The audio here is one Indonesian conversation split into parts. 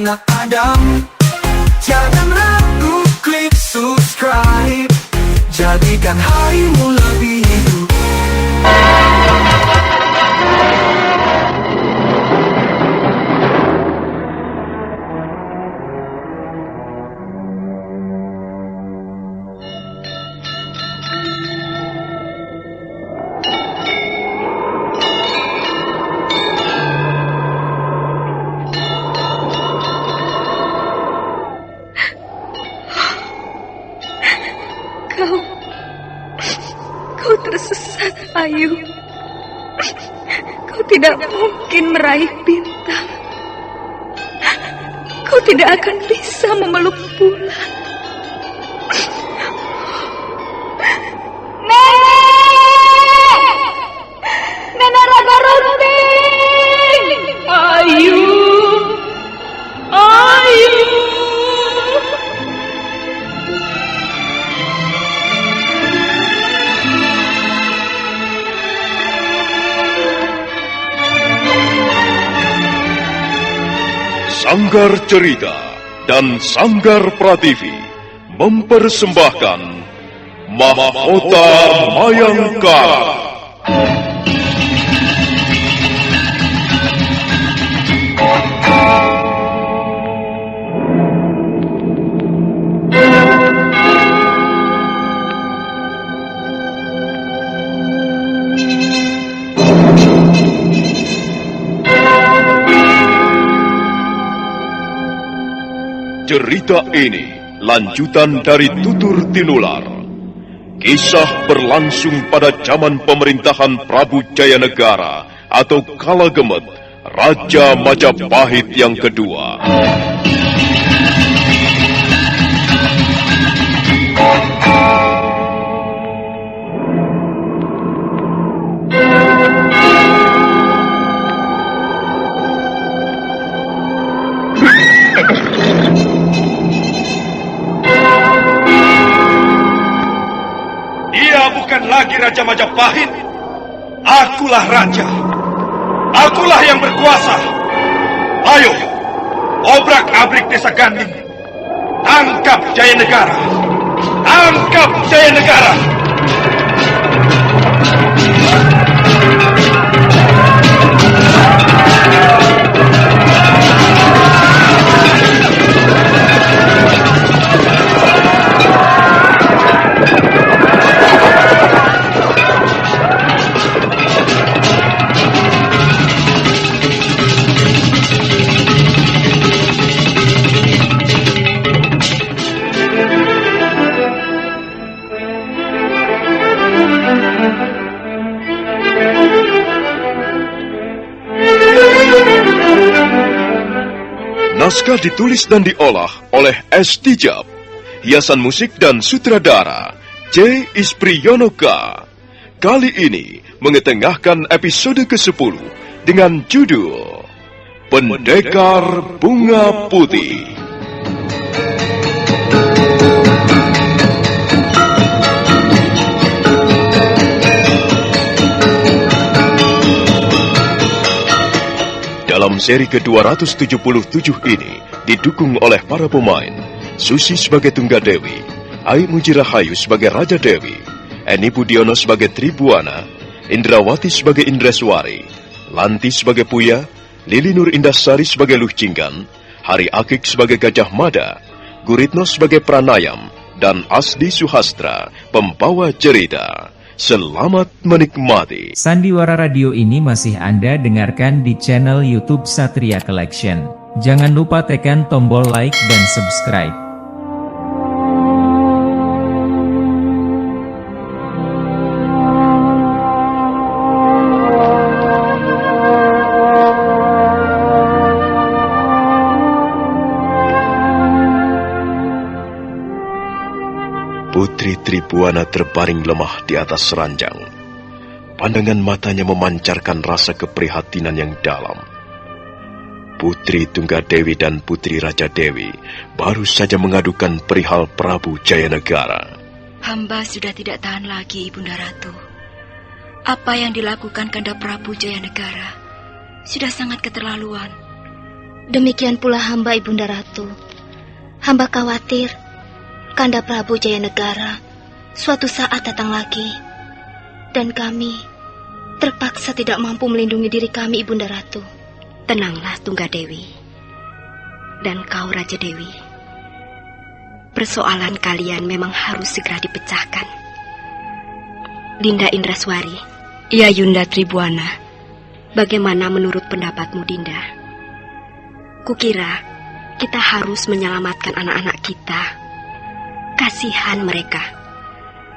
anak Adam. Jangan ragu, klik subscribe, jadikan harimu lebih hidup. Kau tersesat, Ayu. Kau tidak mungkin meraih bintang. Kau tidak akan bisa memeluk bulan. Nenek Raga Runting! Ayu! Sanggar Cerita dan Sanggar Prativi mempersembahkan Mahkota Mayangkara. Cerita ini lanjutan dari Tutur Tinular. Kisah berlangsung pada zaman pemerintahan Prabu Jayanegara atau Kala Gemet, Raja Majapahit yang kedua. Bukan lagi Raja Majapahit. Akulah raja. Akulah yang berkuasa. Ayo, obrak-abrik desa Ganding. Tangkap Jayanegara. Tangkap Jayanegara. Naskah ditulis dan diolah oleh S. Tijab. Hiasan musik dan sutradara C. Ispriyonoka. Kali ini mengetengahkan episode ke-10 dengan judul Pendekar Bunga Putih. Dalam seri ke-277 ini didukung oleh para pemain Susi sebagai Tunggadewi, Ai Mujirahayu sebagai Raja Dewi, Eni Budiono sebagai Tribuana, Indrawati sebagai Indreswari, Lanti sebagai Puya, Lili Nur Indasari sebagai Luh Cinggan, Hari Akik sebagai Gajah Mada, Guritno sebagai Pranayam, dan Asdi Suhastra, pembawa cerita. Selamat menikmati. Sandiwara Radio ini masih Anda dengarkan di channel YouTube Satria Collection. Jangan lupa tekan tombol like dan subscribe. Putri Tribuana terbaring lemah di atas ranjang. Pandangan matanya memancarkan rasa keprihatinan yang dalam. Putri Tunggadewi dan Putri Raja Dewi baru saja mengadukan perihal Prabu Jayanegara. Hamba sudah tidak tahan lagi, Ibunda Ratu. Apa yang dilakukan Kanda Prabu Jayanegara sudah sangat keterlaluan. Demikian pula hamba Ibunda Ratu. Hamba khawatir Kanda Prabu Jayanegara suatu saat datang lagi, dan kami terpaksa tidak mampu melindungi diri kami, Ibunda Ratu. Tenanglah, Tunggadewi. Dan kau, Raja Dewi. Persoalan kalian memang harus segera dipecahkan. Dinda Indraswari. Ya, Yunda Tribuana. Bagaimana menurut pendapatmu, Dinda? Kukira kita harus menyelamatkan anak-anak kita. Kasihan mereka.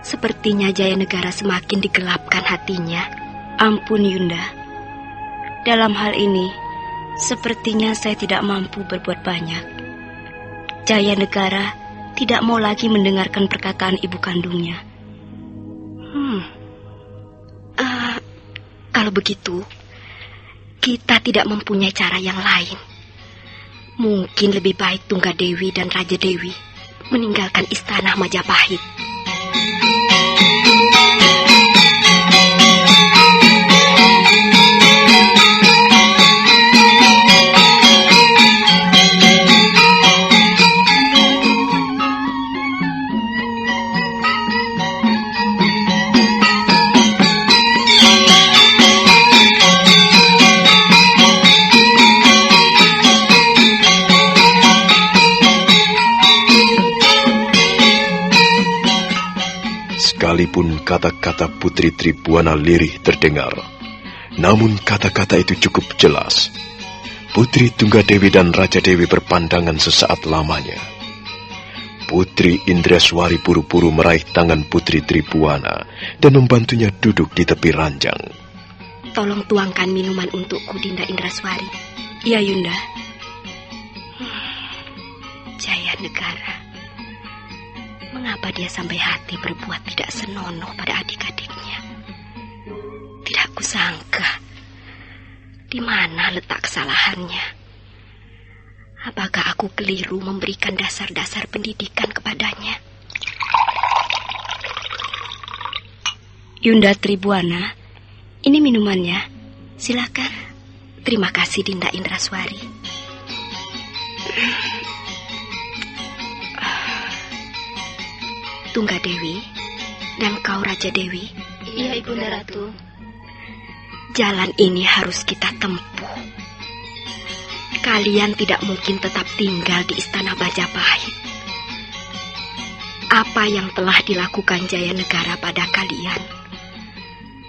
Sepertinya Jayanegara semakin digelapkan hatinya. Ampun, Yunda. Dalam hal ini, sepertinya saya tidak mampu berbuat banyak. Jayanegara tidak mau lagi mendengarkan perkataan ibu kandungnya. Kalau begitu, kita tidak mempunyai cara yang lain. Mungkin lebih baik Tunggadewi dan Raja Dewi meninggalkan istana Majapahit. Sekalipun kata-kata Putri Tribuana lirih terdengar, namun kata-kata itu cukup jelas. Putri Tunggadewi dan Raja Dewi berpandangan sesaat lamanya. Putri Indraswari buru-buru meraih tangan Putri Tribuana dan membantunya duduk di tepi ranjang. Tolong tuangkan minuman untukku, Dinda Indraswari. Ya, Yunda. Jayanegara. Mengapa dia sampai hati berbuat tidak senonoh pada adik-adiknya? Tidak kusangka. Di mana letak kesalahannya? Apakah aku keliru memberikan dasar-dasar pendidikan kepadanya? Yunda Tribuana, ini minumannya. Silakan. Terima kasih, Dinda Indraswari. Tunggadewi dan kau, Raja Dewi. Iya, Ibunda Ratu. Jalan ini harus kita tempuh. Kalian tidak mungkin tetap tinggal di istana Majapahit. Apa yang telah dilakukan Jayanegara pada kalian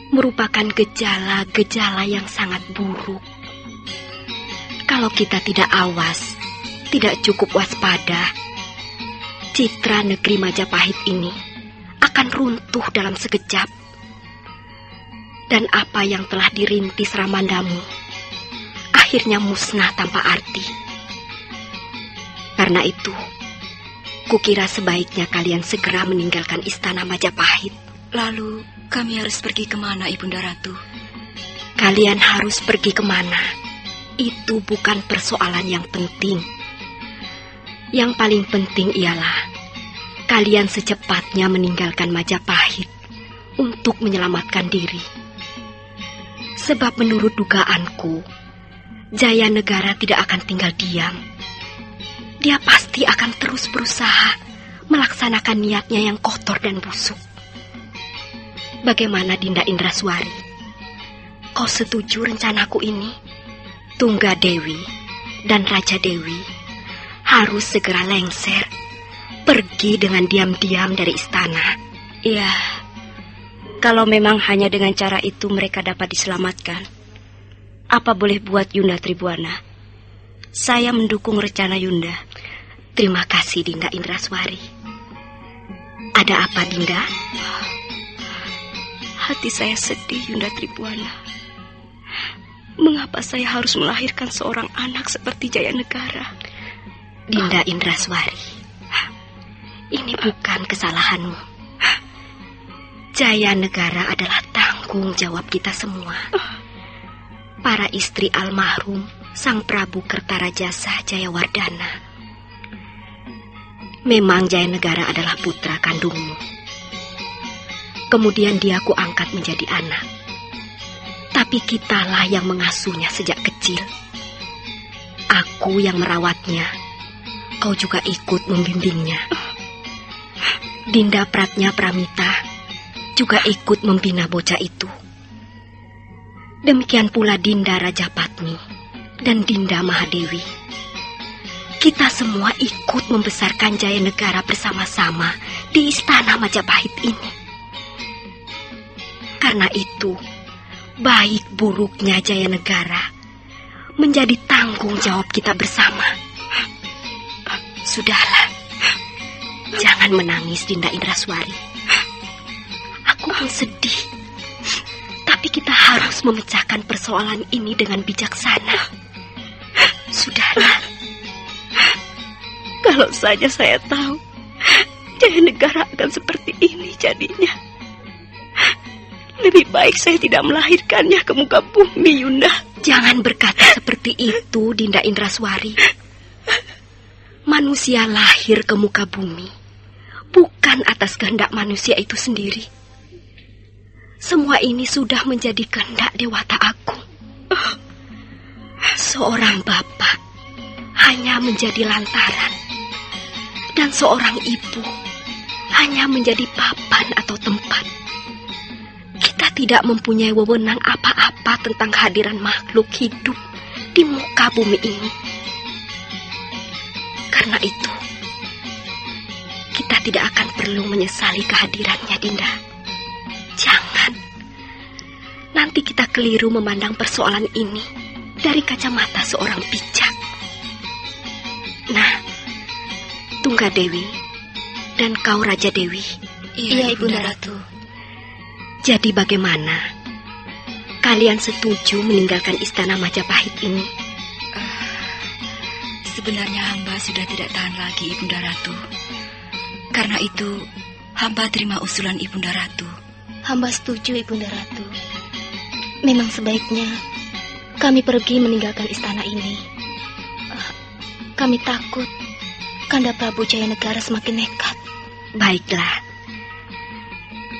merupakan gejala-gejala yang sangat buruk. Kalau kita tidak awas, tidak cukup waspada, citra negeri Majapahit ini akan runtuh dalam sekejap. Dan apa yang telah dirintis Ramandamu akhirnya musnah tanpa arti. Karena itu, kukira sebaiknya kalian segera meninggalkan istana Majapahit. Lalu kami harus pergi kemana, Ibunda Ratu? Kalian harus pergi kemana? Itu bukan persoalan yang penting. Yang paling penting ialah kalian secepatnya meninggalkan Majapahit untuk menyelamatkan diri. Sebab menurut dugaanku, Jayanegara tidak akan tinggal diam. Dia pasti akan terus berusaha melaksanakan niatnya yang kotor dan busuk. Bagaimana, Dinda Indraswari? Kau setuju rencanaku ini? Tunggadewi dan Raja Dewi harus segera lengser, pergi dengan diam-diam dari istana. Ya, kalau memang hanya dengan cara itu mereka dapat diselamatkan, apa boleh buat, Yunda Tribuana? Saya mendukung rencana Yunda. Terima kasih, Dinda Indraswari. Ada apa, Dinda? Hati saya sedih, Yunda Tribuana. Mengapa saya harus melahirkan seorang anak seperti Jayanegara? Dinda Indraswari, ini bukan kesalahanmu. Jayanegara adalah tanggung jawab kita semua. Para istri almarhum Sang Prabu Kertarajasa Jayawardana. Memang Jayanegara adalah putra kandungmu. Kemudian dia kuangkat menjadi anak. Tapi kitalah yang mengasuhnya sejak kecil. aku yang merawatnya, kau juga ikut membimbingnya. Dinda Pratnya Pramita juga ikut membina bocah itu. Demikian pula Dinda Rajapatni dan Dinda Mahadewi. Kita semua ikut membesarkan Jaya Negara bersama-sama di Istana Majapahit ini. Karena itu, baik buruknya Jaya Negara menjadi tanggung jawab kita bersama. Sudahlah, jangan menangis, Dinda Indraswari. Aku pun sedih, tapi kita harus memecahkan persoalan ini dengan bijaksana. Sudahlah. Kalau saja saya tahu Jaya Negara akan seperti ini jadinya, lebih baik saya tidak melahirkannya ke muka bumi, Yunda. Jangan berkata seperti itu, Dinda Indraswari. Manusia lahir ke muka bumi bukan atas kehendak manusia itu sendiri. Semua ini sudah menjadi kehendak Dewata Agung. Seorang bapak hanya menjadi lantaran, dan seorang ibu hanya menjadi papan atau tempat. Kita tidak mempunyai wewenang apa-apa tentang kehadiran makhluk hidup di muka bumi ini. Karena itu, kita tidak akan perlu menyesali kehadirannya, Dinda. Jangan. Nanti kita keliru memandang persoalan ini dari kacamata seorang bijak. Nah, Tunggadewi dan kau Raja Dewi. Iya, Ibunda Ratu. Jadi bagaimana? Kalian setuju meninggalkan Istana Majapahit ini? Sebenarnya hamba sudah tidak tahan lagi, Ibunda Ratu. Karena itu, hamba terima usulan Ibunda Ratu. Hamba setuju, Ibunda Ratu. Memang sebaiknya kami pergi meninggalkan istana ini. Kami takut Kanda Prabu Jaya Negara semakin nekat. Baiklah.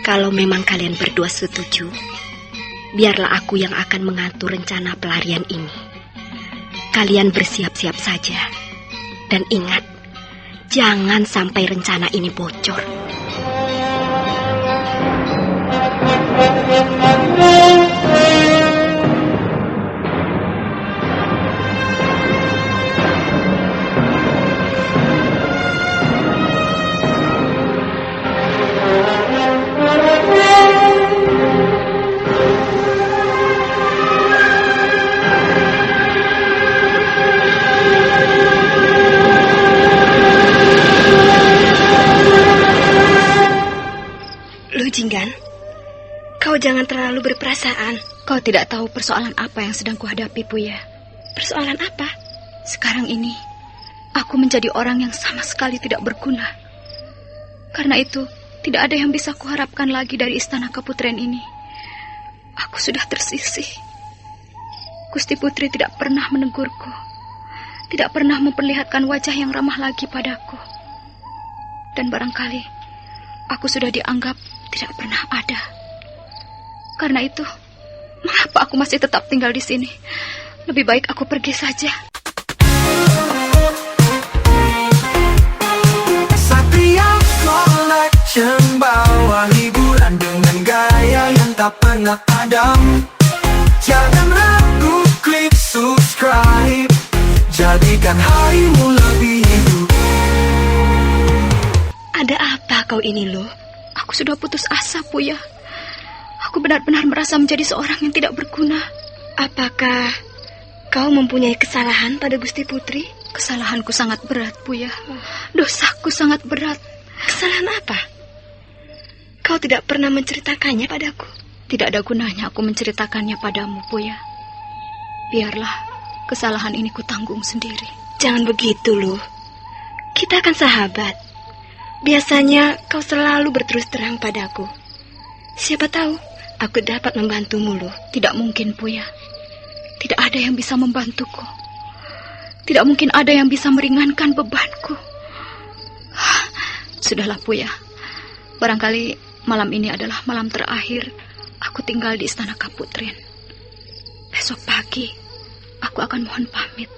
Kalau memang kalian berdua setuju, biarlah aku yang akan mengatur rencana pelarian ini. Kalian bersiap-siap saja. Dan ingat, jangan sampai rencana ini bocor. Jinggan, kau jangan terlalu berperasaan. Kau tidak tahu persoalan apa yang sedang kuhadapi, Buya. Persoalan apa? Sekarang ini, aku menjadi orang yang sama sekali tidak berguna. Karena itu, tidak ada yang bisa kuharapkan lagi dari istana keputren ini. Aku sudah tersisih. Gusti Putri tidak pernah menegurku, tidak pernah memperlihatkan wajah yang ramah lagi padaku. Dan barangkali, aku sudah dianggap tidak pernah ada. Karena itu, mengapa aku masih tetap tinggal di sini? Lebih baik aku pergi saja. Satria Collection bawa hiburan dengan gaya yang tak pernah padam. Jangan ragu, klik subscribe, jadikan harimu lebih hidup. Ada apa kau ini, Lu? Aku sudah putus asa, Buya. Aku benar-benar merasa menjadi seorang yang tidak berguna. Apakah kau mempunyai kesalahan pada Gusti Putri? Kesalahanku sangat berat, Buya. Dosaku sangat berat. Kesalahan apa? Kau tidak pernah menceritakannya padaku. Tidak ada gunanya aku menceritakannya padamu, Buya. Biarlah kesalahan ini kutanggung sendiri. Jangan begitu, Lu. Kita kan sahabat. Biasanya kau selalu berterus terang padaku. Siapa tahu aku dapat membantumu, Lu. Tidak mungkin, Buya. Tidak ada yang bisa membantuku. Tidak mungkin ada yang bisa meringankan bebanku. Sudahlah, Buya. Barangkali malam ini adalah malam terakhir aku tinggal di Istana Kaputren. Besok pagi aku akan mohon pamit.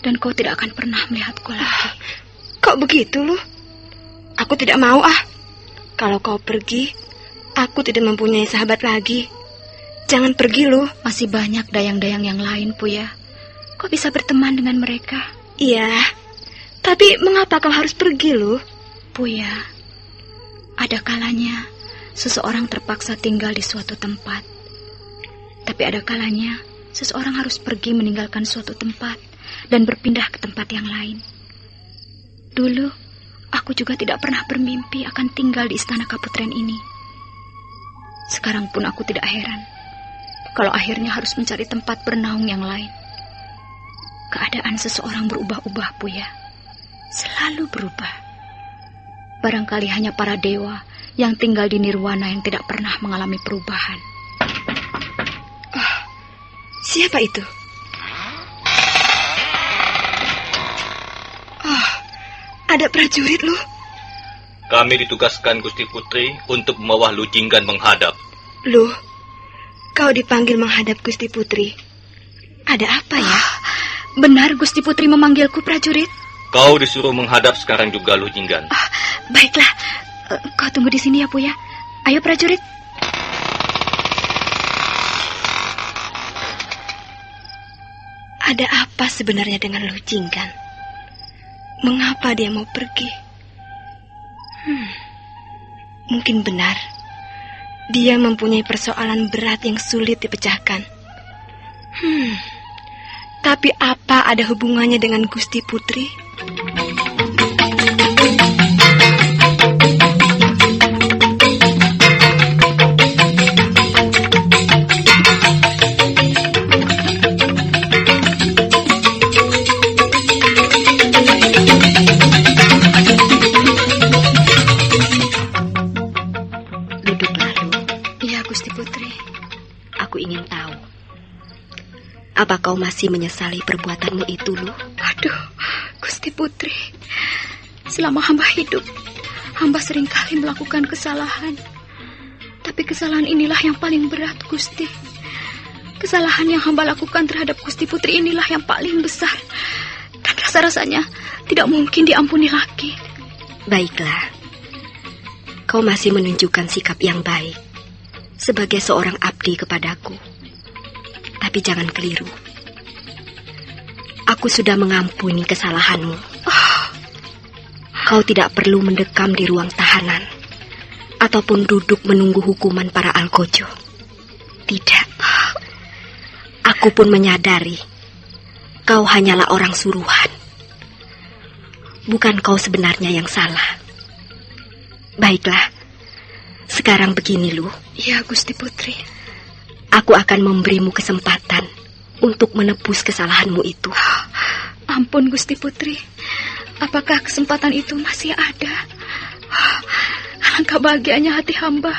dan kau tidak akan pernah melihatku lagi. Kok begitu, Lu? Aku tidak mau, ah. Kalau kau pergi, aku tidak mempunyai sahabat lagi. Jangan pergi, Lu. Masih banyak dayang-dayang yang lain, Puya. Kau bisa berteman dengan mereka. Iya, tapi mengapa kau harus pergi, Lu? Puya, ada kalanya seseorang terpaksa tinggal di suatu tempat. Tapi ada kalanya seseorang harus pergi meninggalkan suatu tempat dan berpindah ke tempat yang lain. Dulu, aku juga tidak pernah bermimpi akan tinggal di istana Kaputren ini. Sekarang pun aku tidak heran kalau akhirnya harus mencari tempat bernaung yang lain. Keadaan seseorang berubah-ubah, Puya. Selalu berubah. Barangkali hanya para dewa yang tinggal di nirwana yang tidak pernah mengalami perubahan. Oh, siapa itu? Oh, ada prajurit, Lu. Kami ditugaskan Gusti Putri untuk membawa Lu Jinggan menghadap. Lu, kau dipanggil menghadap Gusti Putri. Ada apa ya? Benar Gusti Putri memanggilku, prajurit. Kau disuruh menghadap sekarang juga, Lu Jinggan. Baiklah, kau tunggu di sini ya, Puya. Ayo, prajurit. Ada apa sebenarnya dengan Lu Jinggan? Mengapa dia mau pergi? Mungkin benar. Dia mempunyai persoalan berat yang sulit dipecahkan. Tapi apa ada hubungannya dengan Gusti Putri? Duduklah, Lu. Iya, Gusti Putri. Aku ingin tahu. Apa kau masih menyesali perbuatanmu itu, Lu? Aduh, Gusti Putri. Selama hamba hidup, hamba seringkali melakukan kesalahan. Tapi kesalahan inilah yang paling berat, Gusti. Kesalahan yang hamba lakukan terhadap Gusti Putri inilah yang paling besar. Dan rasa-rasanya tidak mungkin diampuni lagi. Baiklah. Kau masih menunjukkan sikap yang baik sebagai seorang abdi kepadaku. Tapi jangan keliru. Aku sudah mengampuni kesalahanmu. Kau tidak perlu mendekam di ruang tahanan ataupun duduk menunggu hukuman para algojo. Tidak. Aku pun menyadari kau hanyalah orang suruhan. Bukan kau sebenarnya yang salah. Baiklah. Sekarang begini, Lu. Ya, Gusti Putri. Aku akan memberimu kesempatan untuk menebus kesalahanmu itu. Ampun, Gusti Putri. Apakah kesempatan itu masih ada? Alangkah bahagianya hati hamba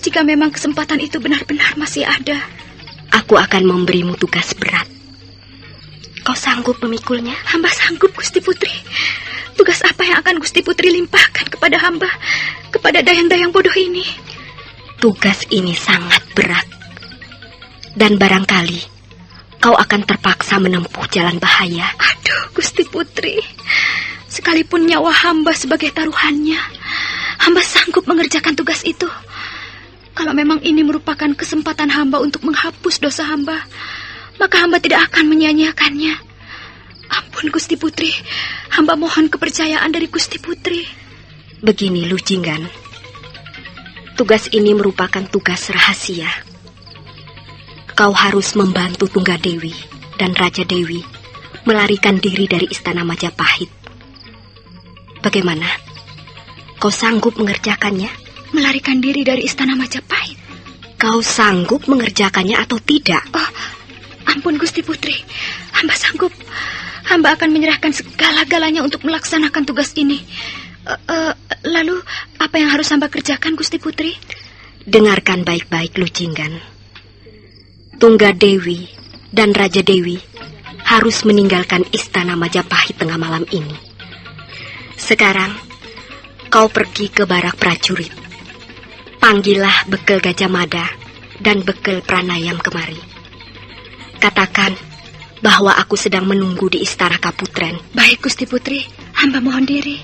jika memang kesempatan itu benar-benar masih ada. Aku akan memberimu tugas berat. Kau sanggup memikulnya? Hamba sanggup, Gusti Putri. Tugas apa yang akan Gusti Putri limpahkan kepada hamba, kepada dayang-dayang bodoh ini? Tugas ini sangat berat. Dan barangkali kau akan terpaksa menempuh jalan bahaya. Aduh, Gusti Putri. Sekalipun nyawa hamba sebagai taruhannya, hamba sanggup mengerjakan tugas itu. Kalau memang ini merupakan kesempatan hamba untuk menghapus dosa hamba, maka hamba tidak akan menyia-nyiakannya. Ampun, Gusti Putri. Hamba mohon kepercayaan dari Gusti Putri. Begini, Lu Jinggan. Tugas ini merupakan tugas rahasia. Kau harus membantu Tunggadewi dan Raja Dewi melarikan diri dari istana Majapahit. Bagaimana? Kau sanggup mengerjakannya? Melarikan diri dari istana Majapahit? Kau sanggup mengerjakannya atau tidak? Oh, ampun Gusti Putri. Hamba sanggup. Hamba akan menyerahkan segala-galanya untuk melaksanakan tugas ini. Lalu, apa yang harus hamba kerjakan, Gusti Putri? Dengarkan baik-baik, Lu Jinggan. Tunggadewi dan Raja Dewi harus meninggalkan istana Majapahit tengah malam ini. Sekarang, kau pergi ke barak prajurit. Panggillah Bekel Gajah Mada dan Bekel Pranayam kemari. Katakan bahwa aku sedang menunggu di istana Kaputren. Baik, Gusti Putri. Hamba mohon diri.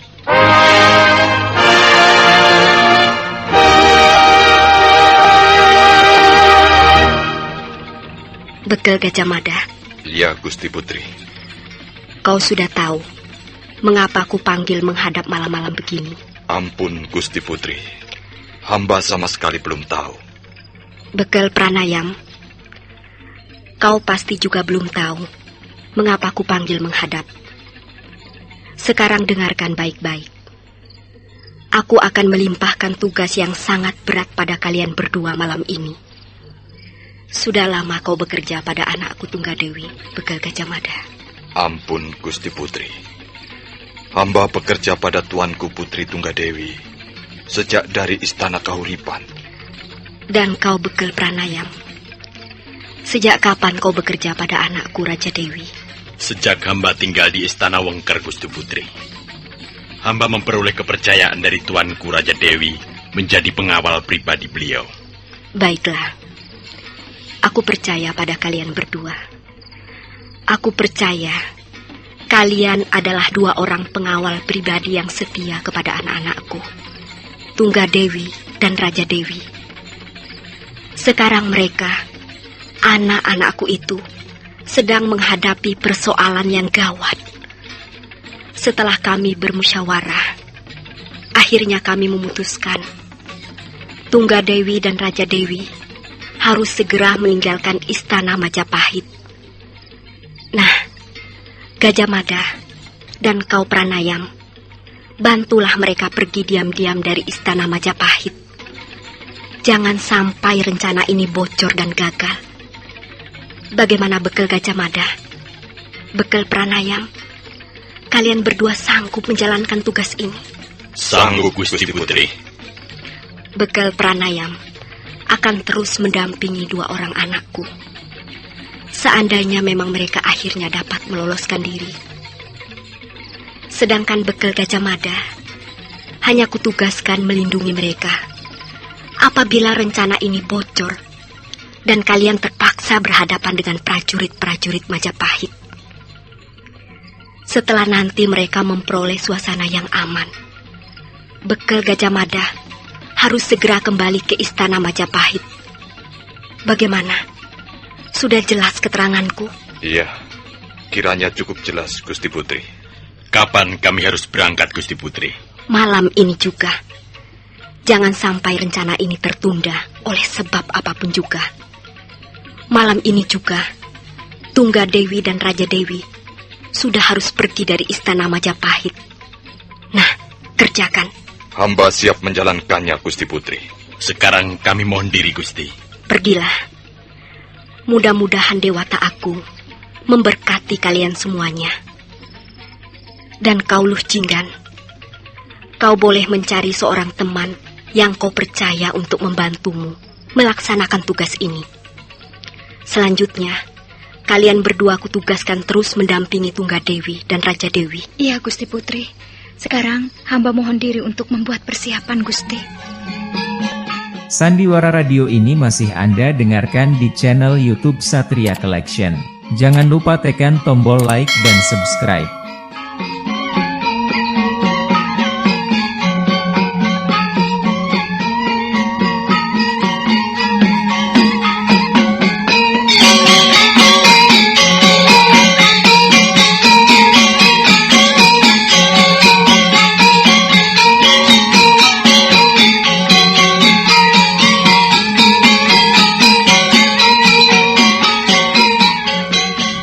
Bekel Gajah Mada, Ya, Gusti Putri. kau sudah tahu mengapa aku panggil menghadap malam-malam begini. Ampun, Gusti Putri. Hamba sama sekali belum tahu. Bekel Pranayam, kau pasti juga belum tahu mengapa aku panggil menghadap. Sekarang dengarkan baik-baik. Aku akan melimpahkan tugas yang sangat berat pada kalian berdua malam ini. Sudah lama kau bekerja pada anakku Tunggadewi, Bekel Gajah Mada. Ampun, Gusti Putri. Hamba bekerja pada tuanku Putri Tunggadewi sejak dari istana Kahuripan. Dan kau Bekel Pranayam, sejak kapan kau bekerja pada anakku Raja Dewi? Sejak hamba tinggal di istana Wengker, Gusti Putri. Hamba memperoleh kepercayaan dari tuanku Raja Dewi menjadi pengawal pribadi beliau. Baiklah, aku percaya pada kalian berdua. Aku percaya kalian adalah dua orang pengawal pribadi yang setia kepada anak-anakku, Tunggadewi dan Raja Dewi. Sekarang mereka, anak-anakku itu, sedang menghadapi persoalan yang gawat. Setelah kami bermusyawarah, akhirnya kami memutuskan Tunggadewi dan Raja Dewi harus segera meninggalkan istana Majapahit. Nah, Gajah Mada dan kau Pranayam, bantulah mereka pergi diam-diam dari istana Majapahit. Jangan sampai rencana ini bocor dan gagal. Bagaimana Bekel Gajah Mada? Bekel Pranayam, kalian berdua sanggup menjalankan tugas ini? Sanggup, Gusti Putri. Bekel Pranayam akan terus mendampingi dua orang anakku. Seandainya memang mereka akhirnya dapat meloloskan diri. Sedangkan Bekel Gajah Mada hanya kutugaskan melindungi mereka. Apabila rencana ini bocor dan kalian terpaksa berhadapan dengan prajurit-prajurit Majapahit. Setelah nanti mereka memperoleh suasana yang aman, Bekel Gajah Mada harus segera kembali ke istana Majapahit. Bagaimana? Sudah jelas keteranganku? Iya, kiranya cukup jelas, Gusti Putri. Kapan kami harus berangkat, Gusti Putri? Malam ini juga. Jangan sampai rencana ini tertunda oleh sebab apapun juga. Malam ini juga, Tunggadewi dan Raja Dewi sudah harus pergi dari istana Majapahit. Nah, kerjakan. Hamba siap menjalankannya, Gusti Putri. Sekarang kami mohon diri, Gusti. Pergilah. Mudah-mudahan Dewata Agung memberkati kalian semuanya. Dan kau Luh Jinggan, kau boleh mencari seorang teman yang kau percaya untuk membantumu melaksanakan tugas ini. Selanjutnya, kalian berdua kutugaskan terus mendampingi Tunggadewi dan Raja Dewi. Iya, Gusti Putri. Sekarang hamba mohon diri untuk membuat persiapan, Gusti. Sandiwara radio ini masih Anda dengarkan di channel YouTube Satria Collection. Jangan lupa tekan tombol like dan subscribe.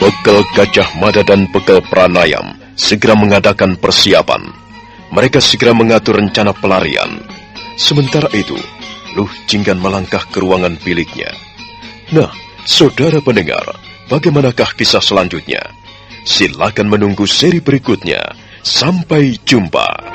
Bekel Gajah Mada dan Bekel Pranayam segera mengadakan persiapan. Mereka segera mengatur rencana pelarian. Sementara itu, Luh Jinggan melangkah ke ruangan biliknya. Nah, saudara pendengar, bagaimanakah kisah selanjutnya? Silakan menunggu seri berikutnya. Sampai jumpa.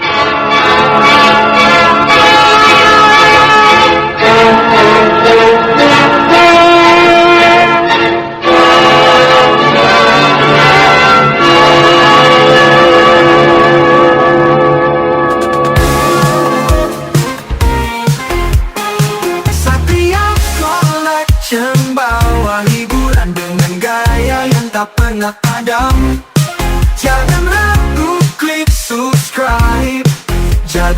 Satria Collection bawa hiburan dengan gaya yang tak pernah padam. Jangan ragu